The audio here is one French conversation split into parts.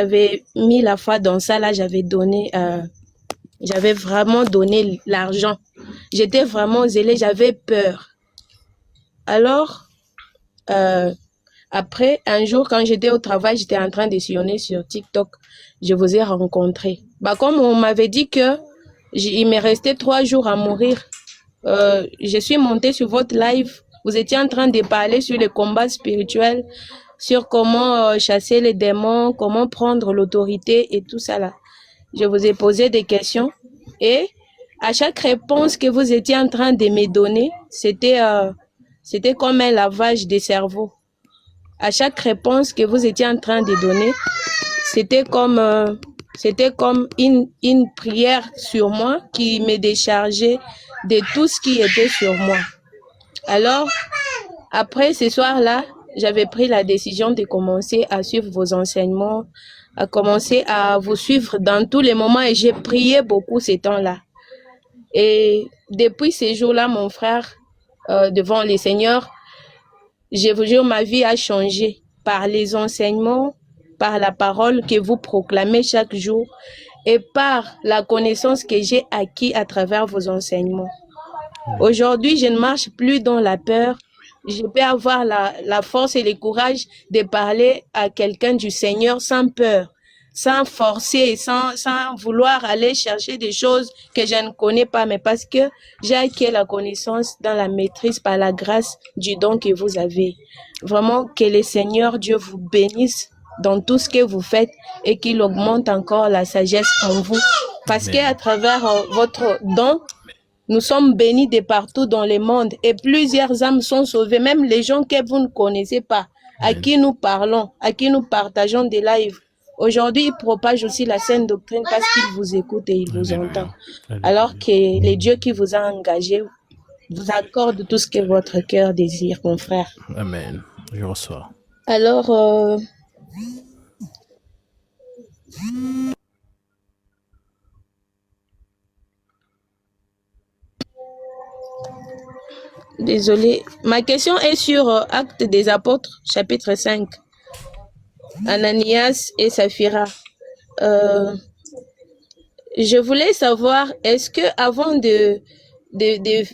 j'avais mis la foi dans ça, là, j'avais vraiment donné l'argent. J'étais vraiment zélée, j'avais peur. Alors, euh, après, un jour, quand j'étais au travail, j'étais en train de sillonner sur TikTok. Je vous ai rencontré. Bah, comme on m'avait dit que il me restait 3 jours à mourir, je suis montée sur votre live. Vous étiez en train de parler sur les combats spirituels, sur comment chasser les démons, comment prendre l'autorité et tout ça là. Je vous ai posé des questions et à chaque réponse que vous étiez en train de me donner, c'était comme un lavage des cerveaux. À chaque réponse que vous étiez en train de donner, c'était comme une prière sur moi qui me déchargeait de tout ce qui était sur moi. Alors, après ce soir-là, j'avais pris la décision de commencer à suivre vos enseignements, à commencer à vous suivre dans tous les moments et j'ai prié beaucoup ces temps-là. Et depuis ces jours-là, mon frère, devant les seigneurs, je vous jure, ma vie a changé par les enseignements, par la parole que vous proclamez chaque jour et par la connaissance que j'ai acquis à travers vos enseignements. Aujourd'hui, je ne marche plus dans la peur. Je peux avoir la force et le courage de parler à quelqu'un du Seigneur sans peur, sans forcer, sans vouloir aller chercher des choses que je ne connais pas, mais parce que j'ai acquis la connaissance dans la maîtrise par la grâce du don que vous avez. Vraiment, que le Seigneur Dieu vous bénisse dans tout ce que vous faites et qu'il augmente encore la sagesse en vous. Parce qu'à travers votre don, nous sommes bénis de partout dans le monde et plusieurs âmes sont sauvées, même les gens que vous ne connaissez pas, à qui nous parlons, à qui nous partageons des lives. Aujourd'hui, ils propagent aussi la saine doctrine parce qu'ils vous écoutent et ils vous entendent. Alors que les dieux qui vous a engagés vous accordent tout ce que votre cœur désire, mon frère. Amen. Je reçois. Alors, désolé, ma question est sur Actes des Apôtres, chapitre 5. Ananias et Saphira. Je voulais savoir, est-ce que avant de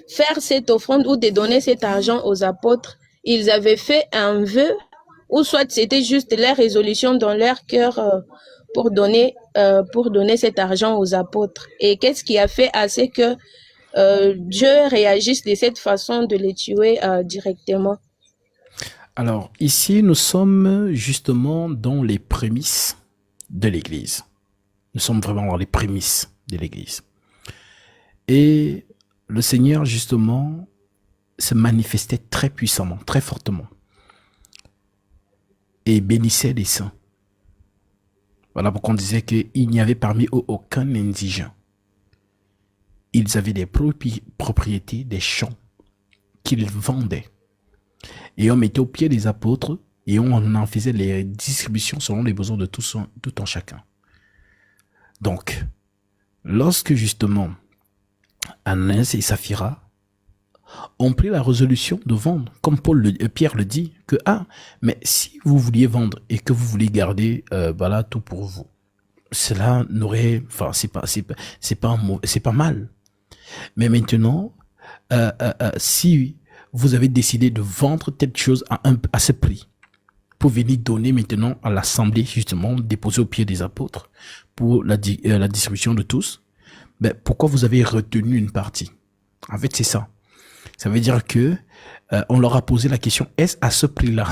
faire cette offrande ou de donner cet argent aux apôtres, ils avaient fait un vœu ou soit c'était juste leur résolution dans leur cœur pour donner cet argent aux apôtres? Et qu'est-ce qui a fait à ce que Dieu réagisse de cette façon de les tuer directement? Alors, ici, nous sommes justement dans les prémices de l'Église. Nous sommes vraiment dans les prémices de l'Église. Et le Seigneur, justement, se manifestait très puissamment, très fortement. Et bénissait les saints. Voilà pourquoi on disait qu'il n'y avait parmi eux aucun indigent. Ils avaient des propriétés, des champs qu'ils vendaient. Et on mettait au pied des apôtres et on en faisait les distributions selon les besoins de tout en chacun. Donc, lorsque justement Ananias et Saphira ont pris la résolution de vendre, comme Pierre le dit, que mais si vous vouliez vendre et que vous vouliez garder voilà tout pour vous, cela n'aurait, enfin c'est pas mal. Mais maintenant, si vous avez décidé de vendre telle chose à ce prix, pour venir donner maintenant à l'assemblée, justement, déposer au pied des apôtres pour la distribution de tous, ben, pourquoi vous avez retenu une partie? En fait, c'est ça. Ça veut dire que on leur a posé la question, est-ce à ce prix-là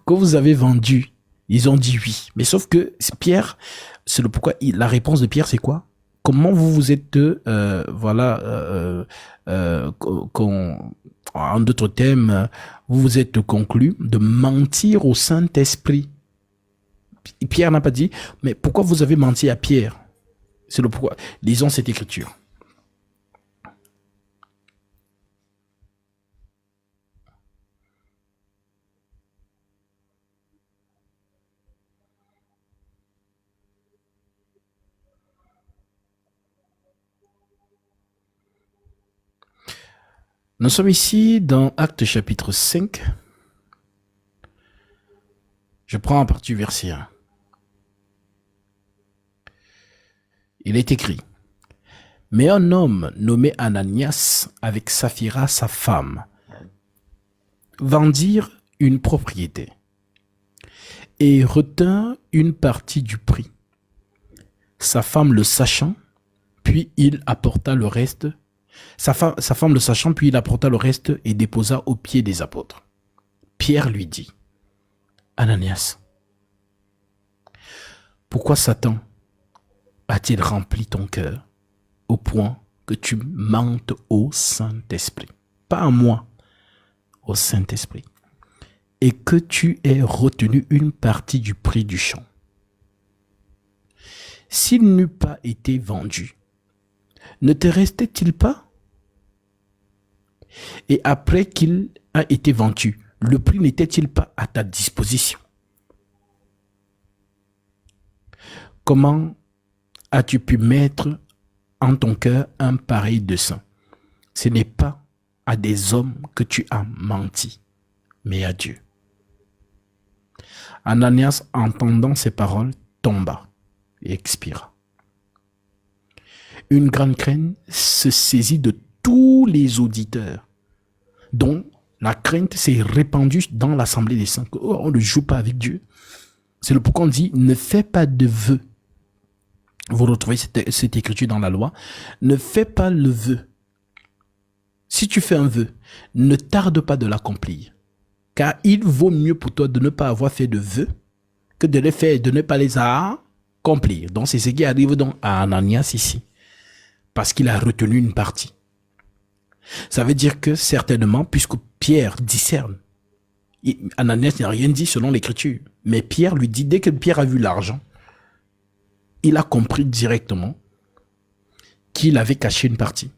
que vous avez vendu? Ils ont dit oui. Mais sauf que Pierre, c'est le pourquoi. La réponse de Pierre, c'est quoi? Comment vous vous êtes, en d'autres termes, vous vous êtes conclu de mentir au Saint-Esprit. Pierre n'a pas dit, mais pourquoi vous avez menti à Pierre? C'est le pourquoi. Lisons cette écriture. Nous sommes ici dans Actes chapitre 5. Je prends à partir du verset 1. Il est écrit, mais un homme nommé Ananias avec Saphira, sa femme, vendirent une propriété et retint une partie du prix. Sa femme le sachant, puis il apporta le reste. Sa femme le sachant, puis il apporta le reste et déposa aux pieds des apôtres. Pierre lui dit, Ananias, pourquoi Satan a-t-il rempli ton cœur au point que tu mentes au Saint-Esprit, pas à moi, au Saint-Esprit, et que tu aies retenu une partie du prix du champ? S'il n'eût pas été vendu, ne te restait-il pas? Et après qu'il a été vendu, le prix n'était-il pas à ta disposition? Comment as-tu pu mettre en ton cœur un pareil dessein? Ce n'est pas à des hommes que tu as menti, mais à Dieu. Ananias, entendant ces paroles, tomba et expira. Une grande crainte se saisit de tous les auditeurs, dont la crainte s'est répandue dans l'assemblée des saints. Oh, on ne joue pas avec Dieu. C'est le pourquoi on dit, ne fais pas de vœux. Vous retrouvez cette écriture dans la loi. Ne fais pas le vœu. Si tu fais un vœu, ne tarde pas de l'accomplir. Car il vaut mieux pour toi de ne pas avoir fait de vœux que de les faire et de ne pas les accomplir. Donc c'est ce qui arrive donc à Ananias ici. Parce qu'il a retenu une partie. Ça veut dire que certainement, puisque Pierre discerne, Ananias n'a rien dit selon l'écriture, mais Pierre lui dit, dès que Pierre a vu l'argent, il a compris directement qu'il avait caché une partie.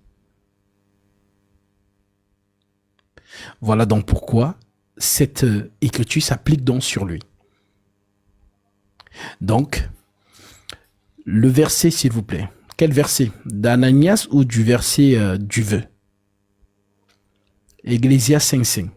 Voilà donc pourquoi cette écriture s'applique donc sur lui. Donc, le verset s'il vous plaît. Quel verset? D'Ananias ou du verset du vœu? Ecclésias 5:5.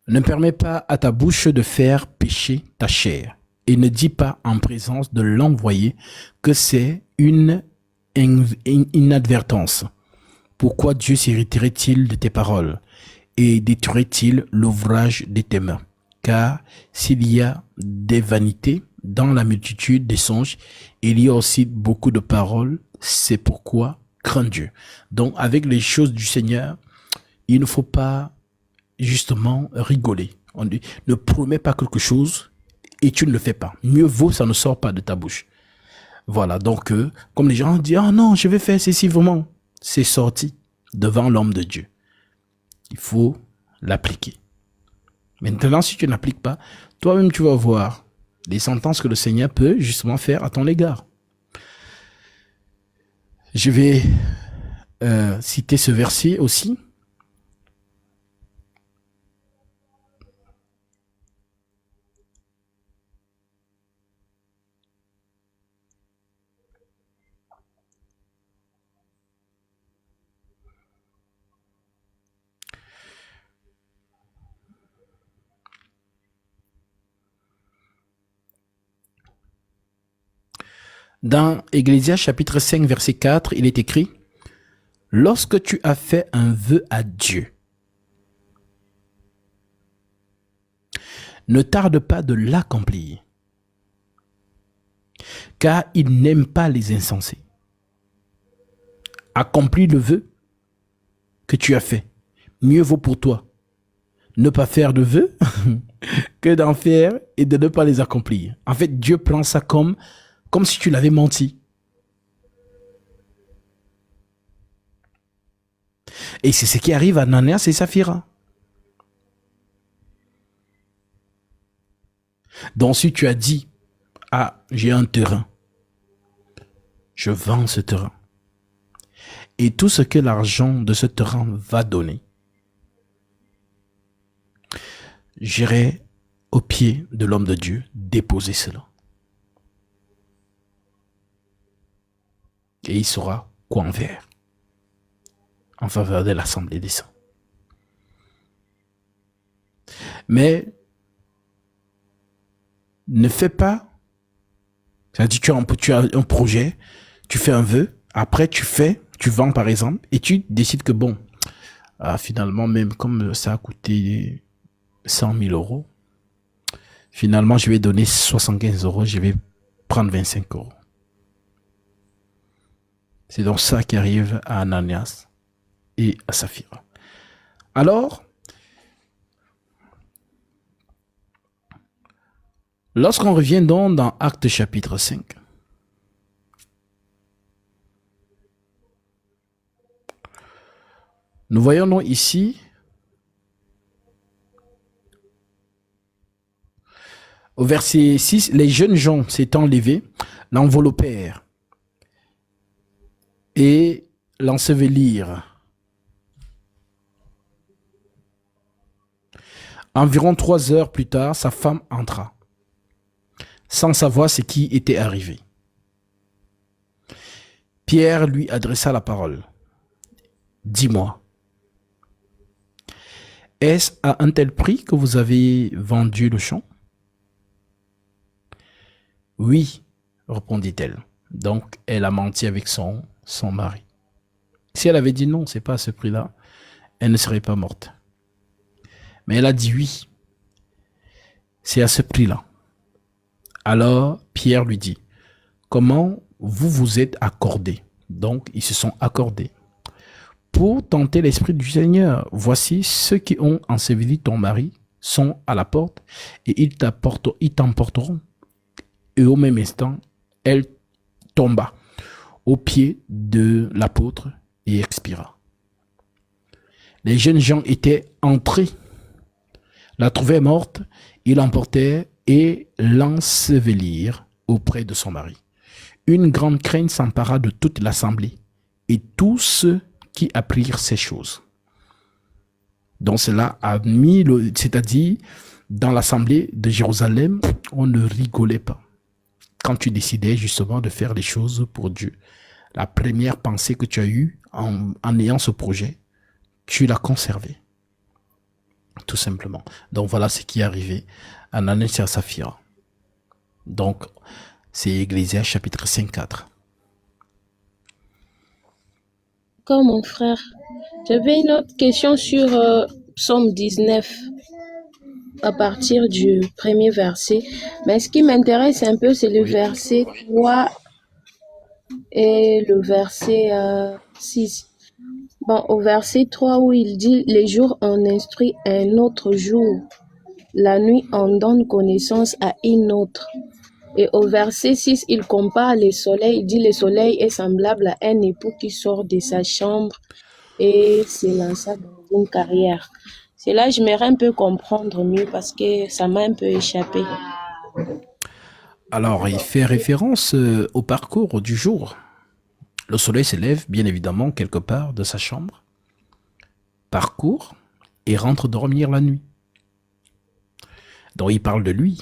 Ne permets pas à ta bouche de faire pécher ta chair, et ne dis pas en présence de l'envoyé que c'est une inadvertance. Pourquoi Dieu s'irriterait-il de tes paroles et détruirait-il l'ouvrage de tes mains? Car s'il y a des vanités dans la multitude des songes, il y a aussi beaucoup de paroles. C'est pourquoi crains Dieu. Donc avec les choses du Seigneur, il ne faut pas justement rigoler. On dit, ne promets pas quelque chose et tu ne le fais pas. Mieux vaut, ça ne sort pas de ta bouche. Voilà, donc comme les gens disent, ah non, je vais faire ceci vraiment. C'est sorti devant l'homme de Dieu. Il faut l'appliquer. Maintenant, si tu n'appliques pas, toi-même tu vas voir les sentences que le Seigneur peut justement faire à ton égard. Je vais citer ce verset aussi. Dans Ecclésias chapitre 5 verset 4, il est écrit, « Lorsque tu as fait un vœu à Dieu, ne tarde pas de l'accomplir, car il n'aime pas les insensés. Accomplis le vœu que tu as fait. Mieux vaut pour toi ne pas faire de vœux que d'en faire et de ne pas les accomplir. » En fait, Dieu prend ça comme si tu l'avais menti. Et c'est ce qui arrive à Ananias et Saphira. Donc si tu as dit, ah, j'ai un terrain, je vends ce terrain, et tout ce que l'argent de ce terrain va donner, j'irai au pied de l'homme de Dieu déposer cela. et il saura quoi en faire en faveur de l'Assemblée des saints. Mais ne fais pas, c'est-à-dire tu as un projet, tu fais un vœu, après tu vends par exemple, et tu décides que bon, finalement même comme ça a coûté 100 000 euros, finalement je vais donner 75 euros, je vais prendre 25 euros. C'est donc ça qui arrive à Ananias et à Saphira. Alors, lorsqu'on revient donc dans Actes chapitre 5, nous voyons donc ici au verset 6, les jeunes gens s'étant levés, l'enveloppèrent et l'ensevelirent. Environ 3 heures plus tard, sa femme entra, sans savoir ce qui était arrivé. Pierre lui adressa la parole. « Dis-moi, est-ce à un tel prix que vous avez vendu le champ ?» « Oui, répondit-elle. Donc, elle a menti avec son mari. Si elle avait dit non, c'est pas à ce prix-là, elle ne serait pas morte. Mais elle a dit oui, c'est à ce prix-là. Alors, Pierre lui dit, comment vous vous êtes accordés? Donc, ils se sont accordés. Pour tenter l'esprit du Seigneur, voici ceux qui ont enseveli ton mari sont à la porte et ils t'emporteront. Et au même instant, elle tomba aux pieds de l'apôtre et expira. Les jeunes gens étaient entrés, la trouvaient morte, ils l'emportèrent et l'ensevelirent auprès de son mari. Une grande crainte s'empara de toute l'assemblée et tous ceux qui apprirent ces choses. Donc cela a mis, c'est-à-dire dans l'assemblée de Jérusalem, on ne rigolait pas. Quand tu décidais justement de faire les choses pour Dieu, la première pensée que tu as eue en ayant ce projet, tu l'as conservé. Tout simplement. Donc voilà ce qui est arrivé à Ananias et à Saphira. Donc, c'est Ecclésiaste chapitre 5-4. Comme mon frère, j'avais une autre question sur Psaume 19. À partir du premier verset. Mais ce qui m'intéresse un peu, c'est le verset 3 et le verset 6. Bon, au verset 3 où il dit « Les jours on instruit un autre jour, la nuit on donne connaissance à une autre. » Et au verset 6, il compare le soleil, il dit « Le soleil est semblable à un époux qui sort de sa chambre et s'élance dans une carrière. » C'est là que j'aimerais un peu comprendre mieux parce que ça m'a un peu échappé. Alors, il fait référence au parcours du jour. Le soleil se lève, bien évidemment, quelque part de sa chambre, parcourt et rentre dormir la nuit. Donc, il parle de lui.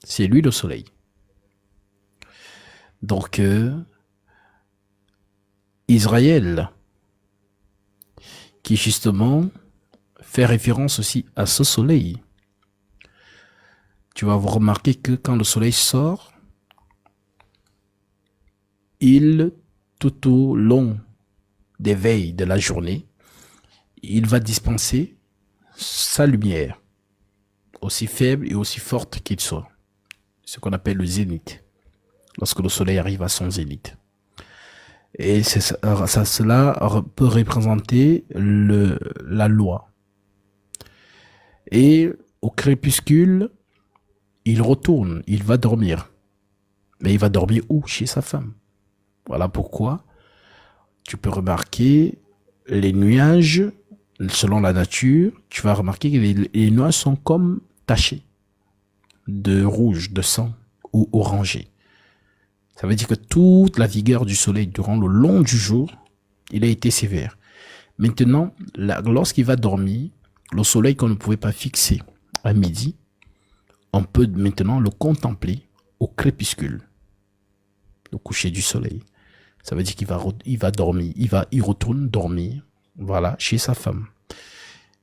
C'est lui le soleil. Donc, Israël, qui justement fait référence aussi à ce soleil. Tu vas vous remarquer que quand le soleil sort, tout au long des veilles de la journée, il va dispenser sa lumière, aussi faible et aussi forte qu'il soit. Ce qu'on appelle le zénith, lorsque le soleil arrive à son zénith. Et cela peut représenter la loi. Et au crépuscule, il retourne, il va dormir. Mais il va dormir où? Chez sa femme. Voilà pourquoi tu peux remarquer les nuages, selon la nature, tu vas remarquer que les nuages sont comme tachés de rouge, de sang ou orangé. Ça veut dire que toute la vigueur du soleil durant le long du jour, il a été sévère. Maintenant, lorsqu'il va dormir, le soleil qu'on ne pouvait pas fixer à midi, on peut maintenant le contempler au crépuscule, le coucher du soleil. Ça veut dire il va dormir, il retourne dormir, voilà, chez sa femme.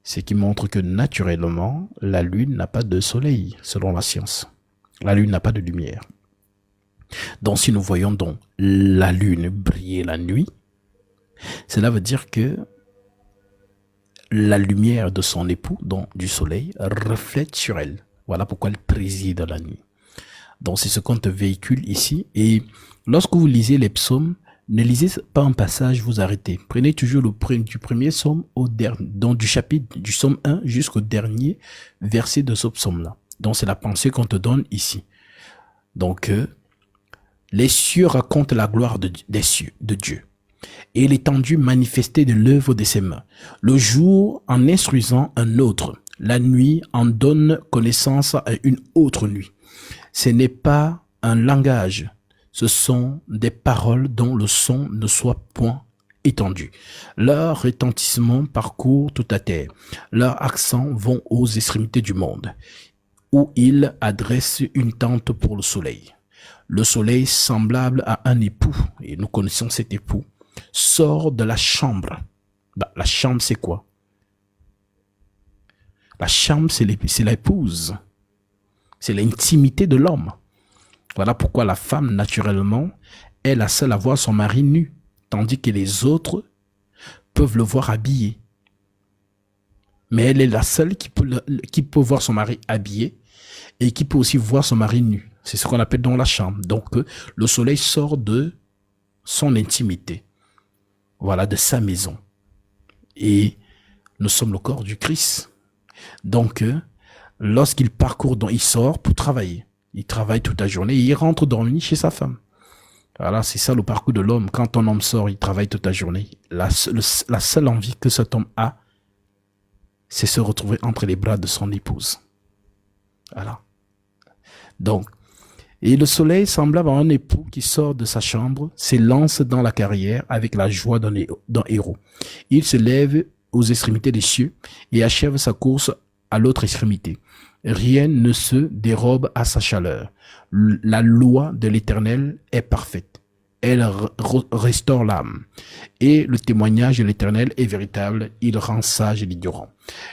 Ce qui montre que naturellement, la lune n'a pas de soleil, selon la science. La lune n'a pas de lumière. Donc si nous voyons donc la lune briller la nuit, cela veut dire que la lumière de son époux, donc du soleil, reflète sur elle. Voilà pourquoi elle préside la nuit. Donc c'est ce qu'on te véhicule ici. Et lorsque vous lisez les psaumes, ne lisez pas un passage, vous arrêtez. Prenez toujours du premier psaume au dernier, donc du chapitre du psaume 1 jusqu'au dernier verset de ce psaume-là. Donc c'est la pensée qu'on te donne ici. Donc les cieux racontent la gloire des cieux, de Dieu, et l'étendue manifestée de l'œuvre de ses mains. Le jour en instruisant un autre, la nuit en donne connaissance à une autre nuit. Ce n'est pas un langage, ce sont des paroles dont le son ne soit point étendu. Leur retentissement parcourt toute la terre. Leurs accents vont aux extrémités du monde, où ils adressent une tente pour le soleil. Le soleil, semblable à un époux, et nous connaissons cet époux, sort de la chambre. La chambre, c'est quoi? La chambre, c'est l'épouse. C'est l'intimité de l'homme. Voilà pourquoi la femme, naturellement, est la seule à voir son mari nu, tandis que les autres peuvent le voir habillé. Mais elle est la seule qui peut voir son mari habillé et qui peut aussi voir son mari nu. C'est ce qu'on appelle dans la chambre. Donc, le soleil sort de son intimité. Voilà, de sa maison. Et nous sommes le corps du Christ. Donc, lorsqu'il parcourt, il sort pour travailler. Il travaille toute la journée et il rentre dormir chez sa femme. Voilà, c'est ça le parcours de l'homme. Quand un homme sort, il travaille toute la journée. La seule envie que cet homme a, c'est se retrouver entre les bras de son épouse. Voilà. Donc, et le soleil, semblable à un époux qui sort de sa chambre, s'élance dans la carrière avec la joie d'un héros. Il se lève aux extrémités des cieux et achève sa course à l'autre extrémité. Rien ne se dérobe à sa chaleur. La loi de l'Éternel est parfaite. Elle restaure l'âme. Et le témoignage de l'Éternel est véritable. Il rend sage l'ignorant.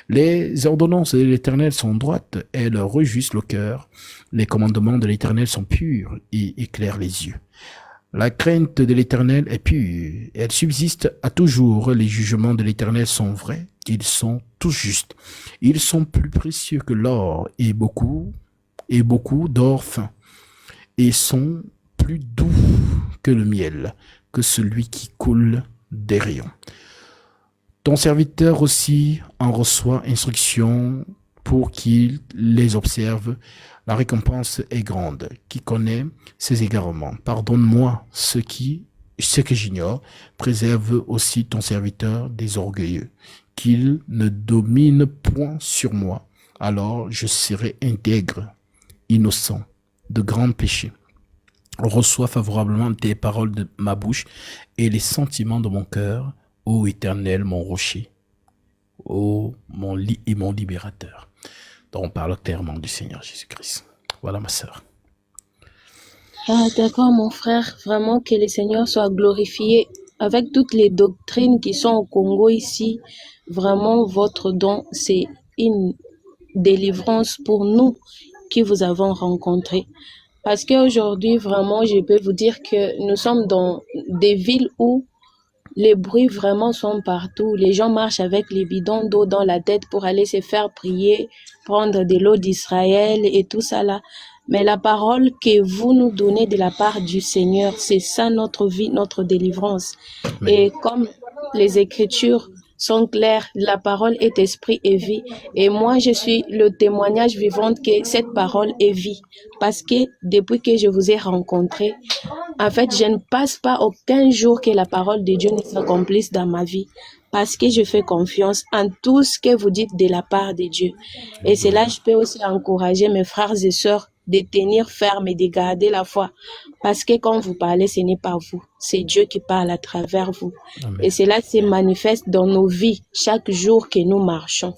Les ordonnances de l'Éternel sont droites. Elles réjouissent le cœur. Les commandements de l'Éternel sont purs et éclairent les yeux. La crainte de l'Éternel est pure. Elle subsiste à toujours. Les jugements de l'Éternel sont vrais. Ils sont tous justes. Ils sont plus précieux que l'or et beaucoup d'or fin. Et sont plus doux que le miel, que celui qui coule des rayons. Ton serviteur aussi en reçoit instruction pour qu'il les observe. La récompense est grande. Qui connaît ses égarements? Pardonne-moi ce que j'ignore. Préserve aussi ton serviteur des orgueilleux, qu'il ne domine point sur moi. Alors je serai intègre, innocent de grands péchés. Reçois favorablement tes paroles de ma bouche et les sentiments de mon cœur, ô Éternel, mon rocher, ô mon lit et mon libérateur. Donc on parle clairement du Seigneur Jésus-Christ. Voilà ma sœur. Ah, d'accord, mon frère. Vraiment que le Seigneur soit glorifié. Avec toutes les doctrines qui sont au Congo ici, vraiment votre don, c'est une délivrance pour nous qui vous avons rencontrés. Parce qu'aujourd'hui, vraiment, je peux vous dire que nous sommes dans des villes où les bruits vraiment sont partout. Les gens marchent avec les bidons d'eau dans la tête pour aller se faire prier, prendre de l'eau d'Israël et tout ça là. Mais la parole que vous nous donnez de la part du Seigneur, c'est ça notre vie, notre délivrance. Amen. Et comme les Écritures sont claires, la parole est esprit et vie. Et moi, je suis le témoignage vivant que cette parole est vie. Parce que depuis que je vous ai rencontré, en fait, je ne passe pas aucun jour que la parole de Dieu ne s'accomplisse dans ma vie. Parce que je fais confiance en tout ce que vous dites de la part de Dieu. Et c'est là que je peux aussi encourager mes frères et sœurs de tenir ferme et de garder la foi. Parce que quand vous parlez, ce n'est pas vous, c'est Dieu qui parle à travers vous. Amen. Et cela se manifeste dans nos vies chaque jour que nous marchons.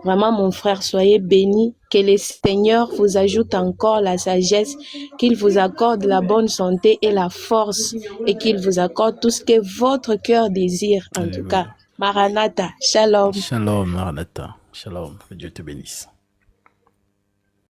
Vraiment, mon frère, soyez bénis. Que le Seigneur vous ajoute encore la sagesse, qu'il vous accorde la bonne santé et la force, et qu'il vous accorde tout ce que votre cœur désire, en tout cas. Maranatha, shalom. Shalom, Maranatha. Shalom. Que Dieu te bénisse.